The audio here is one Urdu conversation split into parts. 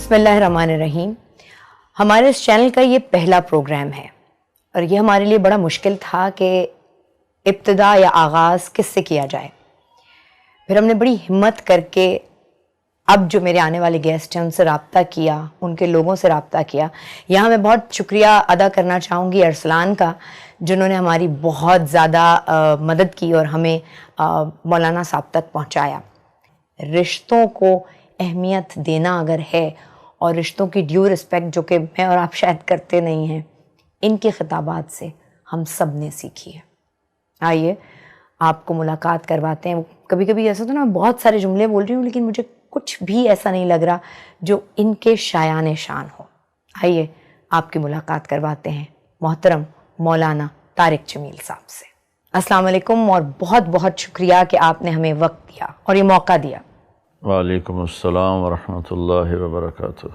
بسم اللہ الرحمن الرحیم۔ ہمارے اس چینل کا یہ پہلا پروگرام ہے اور یہ ہمارے لیے بڑا مشکل تھا کہ ابتدا یا آغاز کس سے کیا جائے۔ پھر ہم نے بڑی ہمت کر کے اب جو میرے آنے والے گیسٹ ہیں ان سے رابطہ کیا، ان کے لوگوں سے رابطہ کیا۔ یہاں میں بہت شکریہ ادا کرنا چاہوں گی ارسلان کا، جنہوں نے ہماری بہت زیادہ مدد کی اور ہمیں مولانا صاحب تک پہنچایا۔ رشتوں کو اہمیت دینا اگر ہے اور رشتوں کی ڈیو رسپیکٹ جو کہ میں اور آپ شاید کرتے نہیں ہیں، ان کے خطابات سے ہم سب نے سیکھی ہے۔ آئیے آپ کو ملاقات کرواتے ہیں۔ کبھی کبھی ایسا تو نا بہت سارے جملے بول رہی ہوں لیکن مجھے کچھ بھی ایسا نہیں لگ رہا جو ان کے شایان شان ہو۔ آئیے آپ کی ملاقات کرواتے ہیں محترم مولانا طارق جمیل صاحب سے۔ السلام علیکم اور بہت بہت شکریہ کہ آپ نے ہمیں وقت دیا اور یہ موقع دیا۔ وعلیکم السلام ورحمۃ اللہ وبرکاتہ۔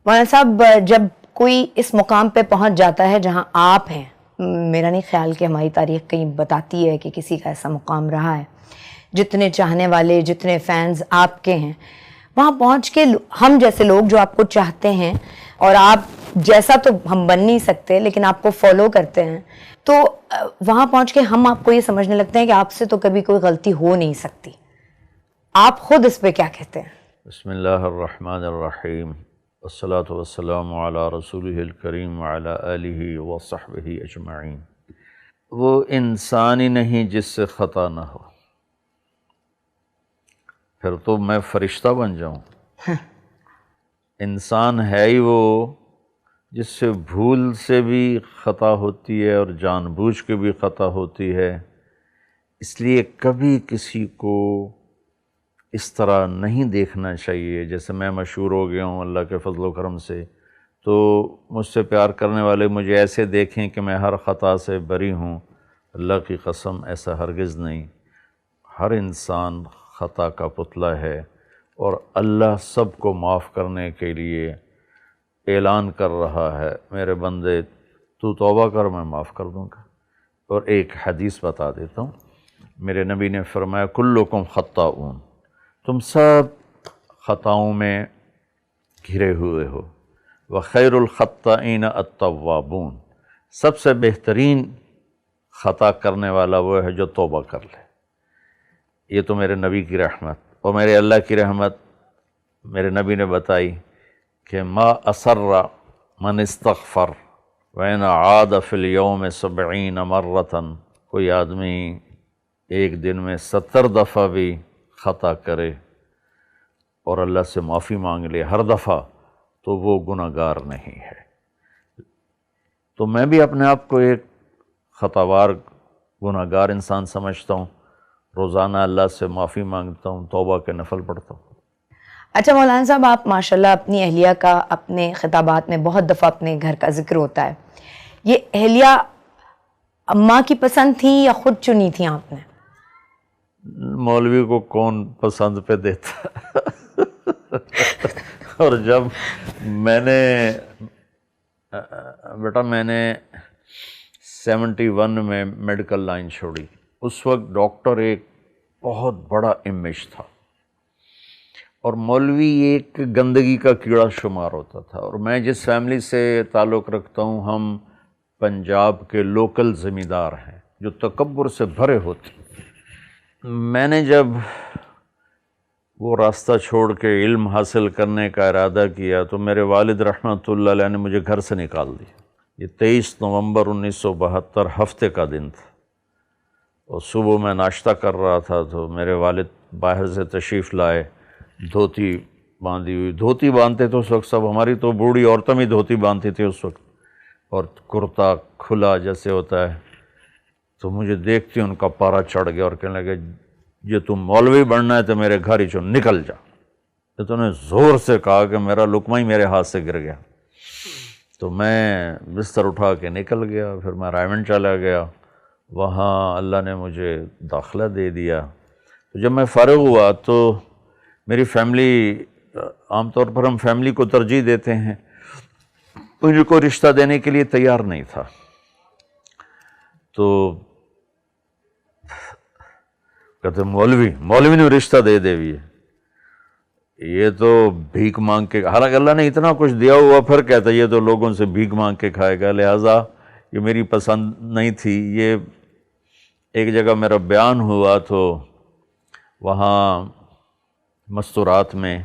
مولانا صاحب، جب کوئی اس مقام پہ پہنچ جاتا ہے جہاں آپ ہیں، میرا نہیں خیال کہ ہماری تاریخ کہیں بتاتی ہے کہ کسی کا ایسا مقام رہا ہے، جتنے چاہنے والے، جتنے فینز آپ کے ہیں، وہاں پہنچ کے ہم جیسے لوگ جو آپ کو چاہتے ہیں اور آپ جیسا تو ہم بن نہیں سکتے لیکن آپ کو فالو کرتے ہیں، تو وہاں پہنچ کے ہم آپ کو یہ سمجھنے لگتے ہیں کہ آپ سے تو کبھی کوئی غلطی ہو نہیں سکتی۔ آپ خود اس پہ کیا کہتے ہیں؟ بسم اللہ الرحمن الرحیم، والصلاة والسلام علی رسولہ الکریم وعلی آلہ وصحبہ اجمعین۔ وہ انسان ہی نہیں جس سے خطا نہ ہو، پھر تو میں فرشتہ بن جاؤں۔ انسان ہے ہی وہ جس سے بھول سے بھی خطا ہوتی ہے اور جان بوجھ کے بھی خطا ہوتی ہے۔ اس لیے کبھی کسی کو اس طرح نہیں دیکھنا چاہیے جیسے میں مشہور ہو گیا ہوں اللہ کے فضل و کرم سے، تو مجھ سے پیار کرنے والے مجھے ایسے دیکھیں کہ میں ہر خطا سے بری ہوں۔ اللہ کی قسم ایسا ہرگز نہیں۔ ہر انسان خطا کا پتلا ہے اور اللہ سب کو معاف کرنے کے لیے اعلان کر رہا ہے، میرے بندے تو توبہ کر میں معاف کر دوں گا۔ اور ایک حدیث بتا دیتا ہوں، میرے نبی نے فرمایا کلکم خطاؤن، تم سب خطاؤں میں گھرے ہوئے ہو، وخیر الخطائین التوابون، سب سے بہترین خطا کرنے والا وہ ہے جو توبہ کر لے۔ یہ تو میرے نبی کی رحمت اور میرے اللہ کی رحمت میرے نبی نے بتائی کہ ما اسر من استغفر وین عاد فی الیوم 70 مرۃ، کوئی آدمی ایک دن میں 70 دفعہ بھی خطا کرے اور اللہ سے معافی مانگ لے ہر دفعہ، تو وہ گناہگار نہیں ہے۔ تو میں بھی اپنے آپ کو ایک خطاوار گناہگار انسان سمجھتا ہوں، روزانہ اللہ سے معافی مانگتا ہوں، توبہ کے نفل پڑھتا ہوں۔ اچھا مولانا صاحب، آپ ماشاءاللہ اپنی اہلیہ کا اپنے خطابات میں بہت دفعہ اپنے گھر کا ذکر ہوتا ہے، یہ اہلیہ اماں کی پسند تھیں یا خود چنی تھیں آپ نے؟ مولوی کو کون پسند پہ دیتا اور جب میں نے بیٹا میں نے 71 میں میڈیکل لائن چھوڑی، اس وقت ڈاکٹر ایک بہت بڑا امیج تھا اور مولوی ایک گندگی کا کیڑا شمار ہوتا تھا، اور میں جس فیملی سے تعلق رکھتا ہوں ہم پنجاب کے لوکل زمیندار ہیں جو تکبر سے بھرے ہوتے ہیں۔ میں نے جب وہ راستہ چھوڑ کے علم حاصل کرنے کا ارادہ کیا تو میرے والد رحمۃ اللہ علیہ نے مجھے گھر سے نکال دیا۔ یہ 23 نومبر 1972 ہفتے کا دن تھا اور صبح میں ناشتہ کر رہا تھا تو میرے والد باہر سے تشریف لائے، دھوتی باندھی ہوئی، دھوتی باندھتے تو اس وقت سب، ہماری تو بوڑھی عورتیں بھی دھوتی باندھتی تھی اس وقت، اور کرتا کھلا جیسے ہوتا ہے، تو مجھے دیکھتے ان کا پارا چڑھ گیا اور کہنے لگے یہ تم مولوی بننا ہے تو میرے گھر ہی چون نکل جا۔ تو انہوں نے زور سے کہا کہ میرا لقمہ ہی میرے ہاتھ سے گر گیا، تو میں بستر اٹھا کے نکل گیا۔ پھر میں رائمنڈ چلا گیا، وہاں اللہ نے مجھے داخلہ دے دیا۔ تو جب میں فارغ ہوا تو میری فیملی، عام طور پر ہم فیملی کو ترجیح دیتے ہیں، مجھے کوئی رشتہ دینے کے لیے تیار نہیں تھا، تو کہتے مولوی نے رشتہ دے بھی ہے۔ یہ تو بھیک مانگ کے، حالانکہ اللہ نے اتنا کچھ دیا ہوا پھر کہتا ہے یہ تو لوگوں سے بھیک مانگ کے کھائے گا، لہٰذا یہ میری پسند نہیں تھی۔ یہ ایک جگہ میرا بیان ہوا تو وہاں مستورات میں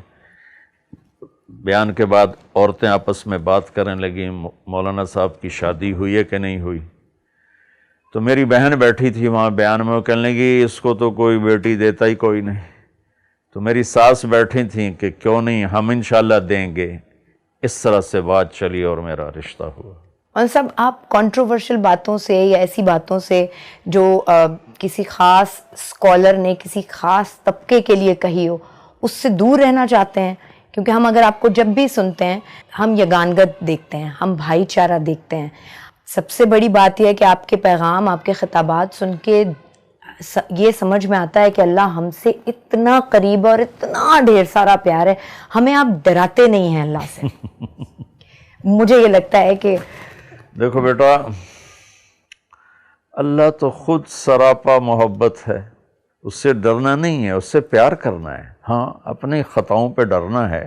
بیان کے بعد عورتیں آپس میں بات کرنے لگیں مولانا صاحب کی شادی ہوئی ہے کہ نہیں ہوئی، تو میری بہن بیٹھی تھی وہاں بیان میں، وہ کہنے لگی اس کو تو کوئی بیٹی دیتا ہی کوئی نہیں، تو میری ساس بیٹھی تھیں کہ کیوں نہیں ہم انشاءاللہ دیں گے۔ اس طرح سے بات چلی اور میرا رشتہ ہوا۔ اور سب آپ کنٹروورشل باتوں سے یا ایسی باتوں سے جو کسی خاص اسکالر نے کسی خاص طبقے کے لیے کہی ہو، اس سے دور رہنا چاہتے ہیں؟ کیونکہ ہم اگر آپ کو جب بھی سنتے ہیں ہم یگانگت دیکھتے ہیں، ہم بھائی چارہ دیکھتے ہیں۔ سب سے بڑی بات یہ ہے کہ آپ کے پیغام، آپ کے خطابات سن کے یہ سمجھ میں آتا ہے کہ اللہ ہم سے اتنا قریب اور اتنا ڈھیر سارا پیار ہے، ہمیں آپ ڈراتے نہیں ہیں اللہ سے۔ مجھے یہ لگتا ہے کہ دیکھو بیٹا، اللہ تو خود سراپا محبت ہے، اس سے ڈرنا نہیں ہے، اس سے پیار کرنا ہے۔ ہاں اپنی خطاؤں پہ ڈرنا ہے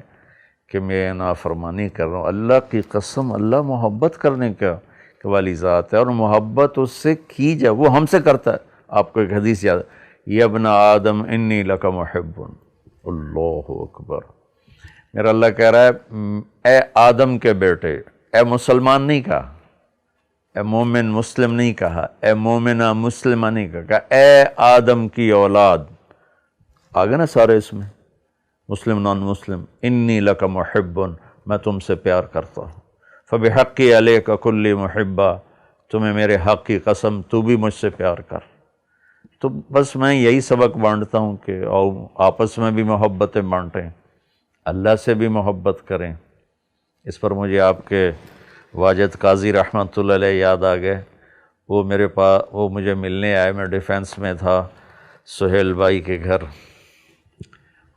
کہ میں نافرمانی کر رہا ہوں۔ اللہ کی قسم، اللہ محبت کرنے کا والی ذات ہے، اور محبت اس سے کی جائے وہ ہم سے کرتا ہے۔ آپ کو ایک حدیث یاد ہے، یا ابن آدم انی لک محب، اللہ اکبر۔ میرا اللہ کہہ رہا ہے اے آدم کے بیٹے، اے مسلمان نہیں کہا، اے مومن مسلم نہیں کہا، اے مومنہ مسلمہ نہیں کہا، اے آدم کی اولاد، آگے نا سارے اس میں، مسلم نان مسلم، انی لک محب، میں تم سے پیار کرتا ہوں، فبحقی علیک کلی محبہ، تمہیں میرے حق کی قسم تو بھی مجھ سے پیار کر۔ تو بس میں یہی سبق بانٹتا ہوں کہ آپس میں بھی محبتیں بانٹیں، اللہ سے بھی محبت کریں۔ اس پر مجھے آپ کے واجد قاضی رحمۃ اللہ علیہ یاد آ گئے، وہ میرے پاس، وہ مجھے ملنے آئے، میں ڈیفینس میں تھا سہیل بھائی کے گھر،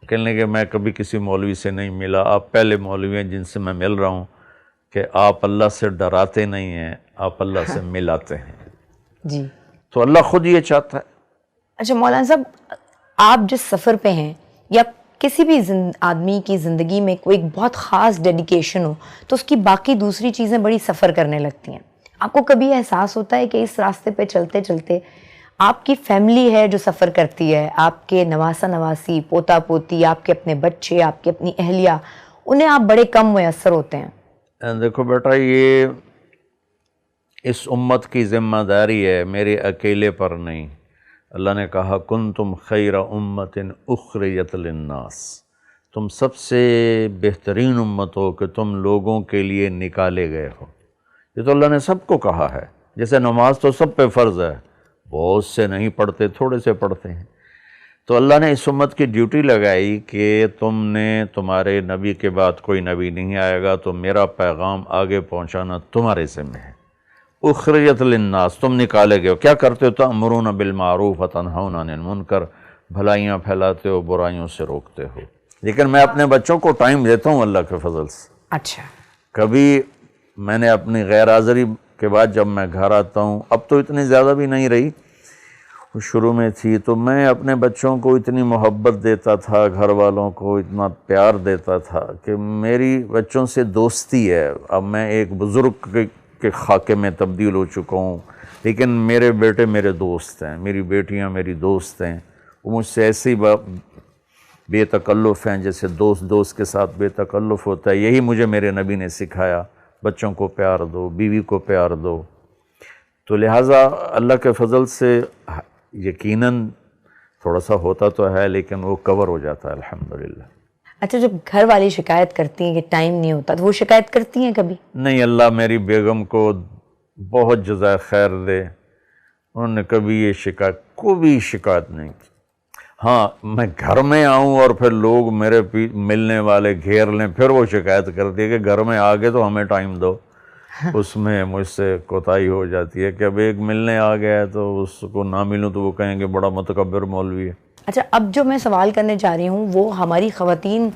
کہنے کہ میں کبھی کسی مولوی سے نہیں ملا، آپ پہلے مولوی ہیں جن سے میں مل رہا ہوں کہ آپ اللہ سے ڈراتے نہیں ہیں، آپ اللہ سے ملاتے ہیں۔ جی تو اللہ خود یہ چاہتا ہے۔ اچھا مولانا صاحب، آپ جس سفر پہ ہیں یا کسی بھی آدمی کی زندگی میں کوئی ایک بہت خاص ڈیڈیکیشن ہو تو اس کی باقی دوسری چیزیں بڑی سفر کرنے لگتی ہیں۔ آپ کو کبھی احساس ہوتا ہے کہ اس راستے پہ چلتے چلتے آپ کی فیملی ہے جو سفر کرتی ہے، آپ کے نواسا نواسی، پوتا پوتی، آپ کے اپنے بچے، آپ کی اپنی اہلیہ، انہیں آپ بڑے کم میسر ہوتے ہیں؟ دیکھو بیٹا، یہ اس امت کی ذمہ داری ہے، میرے اکیلے پر نہیں۔ اللہ نے کہا کنتم خیر امت اخرجت للناس، تم سب سے بہترین امت ہو کہ تم لوگوں کے لیے نکالے گئے ہو۔ یہ تو اللہ نے سب کو کہا ہے، جیسے نماز تو سب پہ فرض ہے، بہت سے نہیں پڑھتے، تھوڑے سے پڑھتے ہیں، تو اللہ نے اس امت کی ڈیوٹی لگائی کہ تم نے، تمہارے نبی کے بعد کوئی نبی نہیں آئے گا تو میرا پیغام آگے پہنچانا تمہارے ذمہ ہے۔ اخرجت للناس، تم نکالے گئے ہو، کیا کرتے ہو؟ تأمرون بالمعروف وتنہون عن المنکر، بھلائیاں پھیلاتے ہو، برائیوں سے روکتے ہو۔ لیکن میں اپنے بچوں کو ٹائم دیتا ہوں اللہ کے فضل سے۔ اچھا، کبھی میں نے اپنی غیر حاضری کے بعد جب میں گھر آتا ہوں، اب تو اتنی زیادہ بھی نہیں رہی، شروع میں تھی، تو میں اپنے بچوں کو اتنی محبت دیتا تھا، گھر والوں کو اتنا پیار دیتا تھا کہ میری بچوں سے دوستی ہے۔ اب میں ایک بزرگ کے خاکے میں تبدیل ہو چکا ہوں، لیکن میرے بیٹے میرے دوست ہیں، میری بیٹیاں میری دوست ہیں، وہ مجھ سے ایسے ہی بے تکلف ہیں جیسے دوست کے ساتھ بے تکلف ہوتا ہے۔ یہی مجھے میرے نبی نے سکھایا، بچوں کو پیار دو، بیوی کو پیار دو۔ تو لہٰذا اللہ کے فضل سے یقیناً تھوڑا سا ہوتا تو ہے، لیکن وہ کور ہو جاتا ہے الحمدللہ۔ اچھا، جب گھر والی شکایت کرتی ہیں کہ ٹائم نہیں ہوتا تو وہ شکایت کرتی ہیں کبھی؟ نہیں، اللہ میری بیگم کو بہت جزائے خیر دے، انہوں نے کبھی یہ کوئی شکایت نہیں کی۔ ہاں، میں گھر میں آؤں اور پھر لوگ میرے ملنے والے گھیر لیں، پھر وہ شکایت کرتی ہے کہ گھر میں آگے تو ہمیں ٹائم دو۔ اس میں مجھ سے کوتاہی ہو جاتی ہے کہ اب ایک ملنے آ گیا ہے تو اس کو نہ ملوں تو وہ کہیں گے بڑا متکبر مولوی ہے۔ اچھا، اب جو میں سوال کرنے جا رہی ہوں وہ ہماری خواتین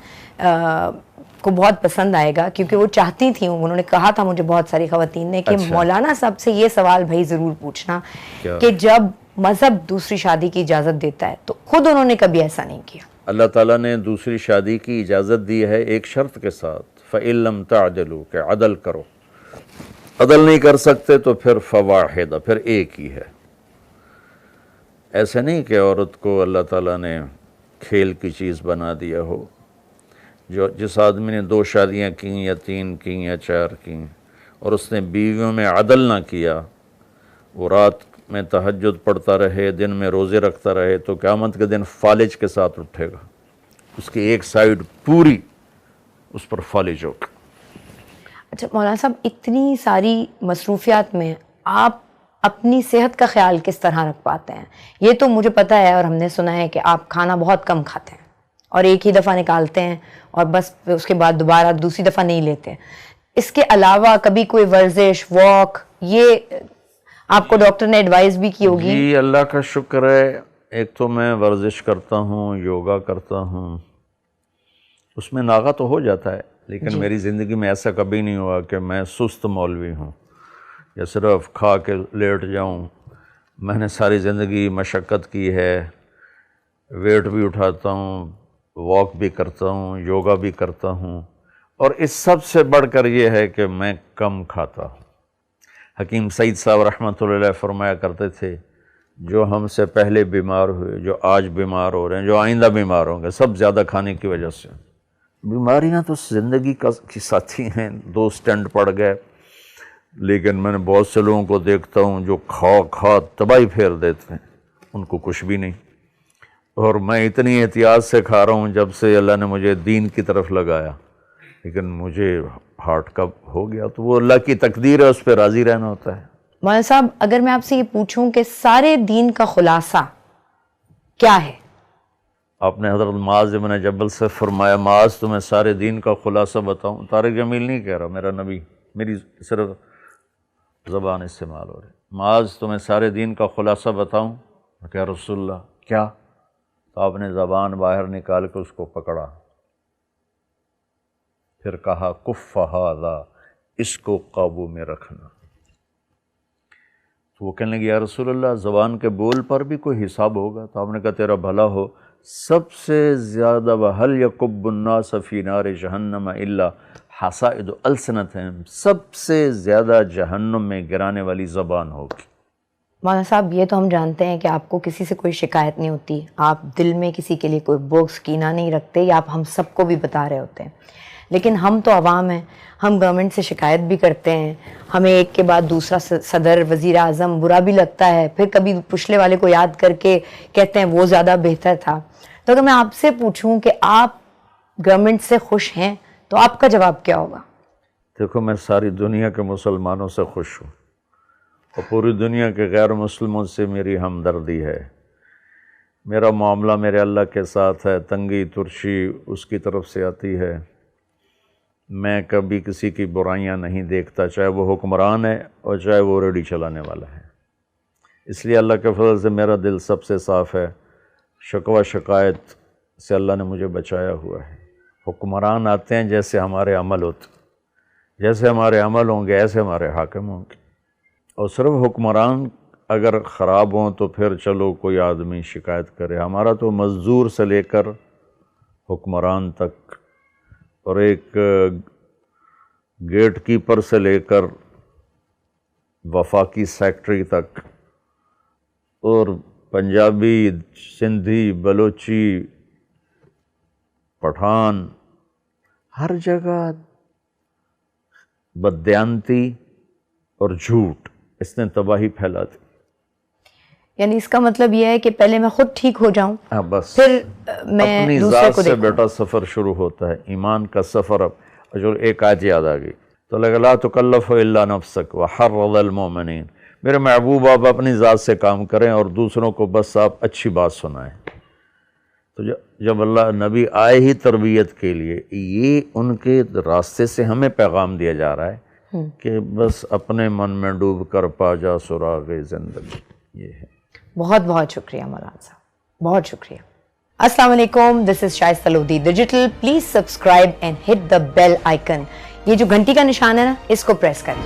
کو بہت پسند آئے گا، کیونکہ وہ چاہتی تھیں، انہوں نے کہا تھا مجھے بہت ساری خواتین نے کہ مولانا صاحب سے یہ سوال بھائی ضرور پوچھنا کہ جب مذہب دوسری شادی کی اجازت دیتا ہے تو خود انہوں نے کبھی ایسا نہیں کیا. اللہ تعالیٰ نے دوسری شادی کی اجازت دی ہے ایک شرط کے ساتھ، فَإِن لَمْ تَعْدِلُوا، کہ عدل کرو. عدل نہیں کر سکتے تو پھر فواحدہ، پھر ایک ہی ہے. ایسے نہیں کہ عورت کو اللہ تعالیٰ نے کھیل کی چیز بنا دیا ہو. جس آدمی نے 2 شادیاں کیں یا 3 کیں یا 4 کیں اور اس نے بیویوں میں عدل نہ کیا، وہ رات میں تہجد پڑھتا رہے، دن میں روزے رکھتا رہے، تو قیامت کے دن فالج کے ساتھ اٹھے گا. اس کی ایک سائیڈ پوری اس پر فالج ہوگا. اچھا مولانا صاحب، اتنی ساری مصروفیات میں آپ اپنی صحت کا خیال کس طرح رکھ پاتے ہیں؟ یہ تو مجھے پتہ ہے اور ہم نے سنا ہے کہ آپ کھانا بہت کم کھاتے ہیں اور ایک ہی دفعہ نکالتے ہیں اور بس اس کے بعد دوبارہ دوسری دفعہ نہیں لیتے. اس کے علاوہ کبھی کوئی ورزش، واک، یہ آپ کو ڈاکٹر نے ایڈوائز بھی کی ہوگی؟ جی اللہ کا شکر ہے. ایک تو میں ورزش کرتا ہوں، یوگا کرتا ہوں، اس میں ناغہ تو ہو جاتا ہے، لیکن میری زندگی میں ایسا کبھی نہیں ہوا کہ میں سست مولوی ہوں یا صرف کھا کے لیٹ جاؤں. میں نے ساری زندگی مشقت کی ہے، ویٹ بھی اٹھاتا ہوں، واک بھی کرتا ہوں، یوگا بھی کرتا ہوں، اور اس سب سے بڑھ کر یہ ہے کہ میں کم کھاتا ہوں. حکیم سعید صاحب رحمۃ اللہ علیہ فرمایا کرتے تھے، جو ہم سے پہلے بیمار ہوئے، جو آج بیمار ہو رہے ہیں، جو آئندہ بیمار ہوں گے، سب زیادہ کھانے کی وجہ سے. بیماریاں تو زندگی کی ساتھی ہیں، 2 سٹینٹ پڑ گئے، لیکن میں نے بہت سے لوگوں کو دیکھتا ہوں جو کھا تباہی پھیر دیتے ہیں، ان کو کچھ بھی نہیں. اور میں اتنی احتیاط سے کھا رہا ہوں جب سے اللہ نے مجھے دین کی طرف لگایا، لیکن مجھے ہارٹ کا ہو گیا تو وہ اللہ کی تقدیر ہے، اس پہ راضی رہنا ہوتا ہے. مولانا صاحب، اگر میں آپ سے یہ پوچھوں کہ سارے دین کا خلاصہ کیا ہے؟ آپ نے حضرت معاذ بن جبل سے فرمایا، معاذ تمہیں سارے دین کا خلاصہ بتاؤں؟ طارق جمیل نہیں کہہ رہا، میرا نبی، میری صرف زبان استعمال ہو رہی. معاذ تمہیں سارے دین کا خلاصہ بتاؤں؟ کہ رسول اللہ کیا؟ تو آپ نے زبان باہر نکال کے اس کو پکڑا، پھر کہا کف ھذا، اس کو قابو میں رکھنا. تو وہ کہنے لگے یا رسول اللہ زبان کے بول پر بھی کوئی حساب ہوگا؟ تو آپ نے کہا تیرا بھلا ہو، سب سے زیادہ وَهَلْ يَكُبُّ النَّاسَ فِي نَارِ جَهَنَّمَ إِلَّا حَصَائِدُ أَلْسِنَتِهِمْ، سب سے زیادہ جہنم میں گرانے والی زبان ہوگی. مولانا صاحب، یہ تو ہم جانتے ہیں کہ آپ کو کسی سے کوئی شکایت نہیں ہوتی، آپ دل میں کسی کے لیے کوئی بغض کینہ نہیں رکھتے، یا آپ ہم سب کو بھی بتا رہے ہوتے ہیں. لیکن ہم تو عوام ہیں، ہم گورنمنٹ سے شکایت بھی کرتے ہیں، ہمیں ایک کے بعد دوسرا صدر، وزیر اعظم برا بھی لگتا ہے، پھر کبھی پچھلے والے کو یاد کر کے کہتے ہیں وہ زیادہ بہتر تھا. تو اگر میں آپ سے پوچھوں کہ آپ گورنمنٹ سے خوش ہیں تو آپ کا جواب کیا ہوگا؟ دیکھو، میں ساری دنیا کے مسلمانوں سے خوش ہوں اور پوری دنیا کے غیر مسلموں سے میری ہمدردی ہے. میرا معاملہ میرے اللہ کے ساتھ ہے، تنگی ترشی اس کی طرف سے آتی ہے. میں کبھی کسی کی برائیاں نہیں دیکھتا، چاہے وہ حکمران ہے اور چاہے وہ ریڈی چلانے والا ہے. اس لیے اللہ کے فضل سے میرا دل سب سے صاف ہے. شکوہ شکایت سے اللہ نے مجھے بچایا ہوا ہے. حکمران آتے ہیں جیسے ہمارے عمل ہوتے، جیسے ہمارے عمل ہوں گے ایسے ہمارے حاکم ہوں گے. اور صرف حکمران اگر خراب ہوں تو پھر چلو کوئی آدمی شکایت کرے. ہمارا تو مزدور سے لے کر حکمران تک، اور ایک گیٹ کیپر سے لے کر وفاقی سیکٹری تک، اور پنجابی، سندھی، بلوچی، پٹھان، ہر جگہ بددیانتی اور جھوٹ، اس نے تباہی پھیلا دی. یعنی اس کا مطلب یہ ہے کہ پہلے میں خود ٹھیک ہو جاؤں، بس پھر میں اپنی دوسرے ذات کو سے دیکھوں. بیٹا سفر شروع ہوتا ہے، ایمان کا سفر. اب جو ایک آیت یاد آ گئی تو لگا لا تکلف الا نفسک وحرض المؤمنین. میرے محبوب آپ اپنی ذات سے کام کریں اور دوسروں کو بس آپ اچھی بات سنائیں. تو جب اللہ نبی آئے ہی تربیت کے لیے، یہ ان کے راستے سے ہمیں پیغام دیا جا رہا ہے کہ بس اپنے من میں ڈوب کر پا جا سراغ زندگی. یہ ہے. بہت بہت شکریہ مولانا صاحب، بہت شکریہ. السلام علیکم، this is Shaista Lodhi digital. Please subscribe and hit the bell icon. یہ جو گھنٹی کا نشان ہے نا، اس کو پریس کریں.